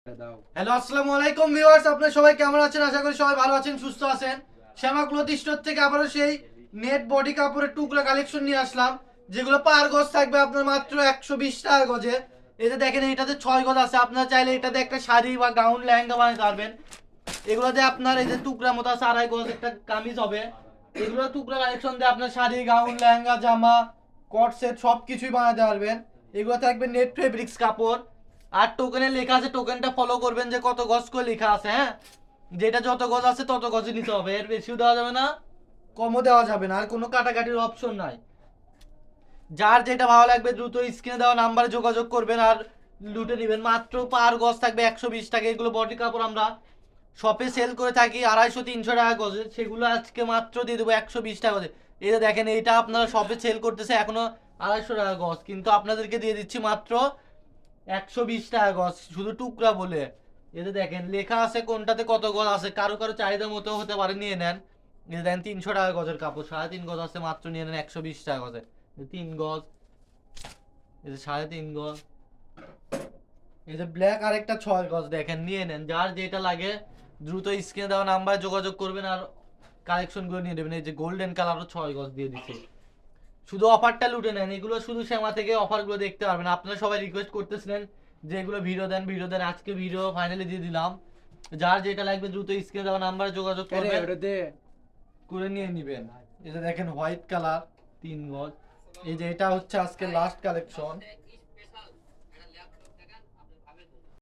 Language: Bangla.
হ্যালো আসসালামু আলাইকুম ভিউয়ার্স, আপনারা সবাই কেমন আছেন? আশা করি সবাই ভালো আছেন, সুস্থ আছেন। শ্যামা ক্লথ স্টোর থেকে আবারও সেই নেট বডি কাপড়ের টুকরা কালেকশন নিয়ে আসলাম, যেগুলো পার গজ থাকবে আপনার মাত্র 120 টাকা গজে। এই যে দেখেন, এটাতে 6 গজ আছে। আপনারা চাইলে এটাতে একটা শাড়ি বা গাউন লেহেঙ্গা বানাতে পারবেন। এগুলোতে আপনার এই যে টুকরা মতো আছে, 2.5 গজ একটা কামিজ হবে। এগুলো টুকরা কালেকশন দিয়ে আপনার শাড়ি, গাউন, লেহেঙ্গা, জামা, কট সেট সব কিছুই বানাতে পারবেন। এগুলো থাকবে নেট ফেব্রিক্স কাপড়। আর টোকেনে লেখা আছে, টোকেনটা ফলো করবেন যে কত গজ করে লেখা আছে। হ্যাঁ, যেটা যত গজ আছে তত গজই নিতে হবে, এর বেশিও দেওয়া যাবে না, কমও দেওয়া যাবে না। আর কোনো কাটাকাটির অপশন নাই। যার যেটা ভালো লাগবে দ্রুত স্ক্রিনে দেওয়া নাম্বারে যোগাযোগ করবেন আর লুটে নেবেন। মাত্র পার গজ থাকবে 120 টাকা। এগুলো বডি কাপড় আমরা শপে সেল করে থাকি 250-300 টাকা গজে, সেগুলো আজকে মাত্র দিয়ে দেবো 120 টাকা গজে। এই যে দেখেন, এইটা আপনারা শপে সেল করতেছে এখনো 250 টাকা গজ, কিন্তু আপনাদেরকে দিয়ে দিচ্ছি মাত্র 120 টাকা গজ, শুধু টুকরা বলে। এতে দেখেন লেখা আছে কোনটাতে কত গজ আছে, কারো কারো চাহিদা মতো হতে পারে, নিয়ে নেন। এই দেন 300 টাকা গজের কাপড়, 3.5 গজ আছে, মাত্র নিয়ে নেন 120 টাকা গজে। 3 গজ, এই যে 3.5 গজ, এই যে ব্ল্যাক আরেকটা 6 গজ, দেখেন নিয়ে নেন। যার যেটা লাগে দ্রুত স্ক্রিনে দেওয়া নাম্বারে যোগাযোগ করবেন আর কালেকশন করে নিয়ে নেবেন। এই যে গোল্ডেন কালারও 6 গজ দিয়ে দিচ্ছে। শুধু অফারটা লুটে নেন, এগুলো শুধু শ্যামা থেকে অফারগুলো দেখতে পারবেন। আপনারা সবাই রিকোয়েস্ট করতেছিলেন যে এগুলো ভিডিও দেন, ভিডিও দেন, আজকে ভিডিও ফাইনালি দিয়ে দিলাম। যার যেটা লাগবে দ্রুত স্ক্রিনে দেওয়া নাম্বারে যোগাযোগ করবেন, করে নিয়ে নেবেন। এই যে দেখেন হোয়াইট কালার 3 গজ, এই যে এটা হচ্ছে আজকে লাস্ট কালেকশন।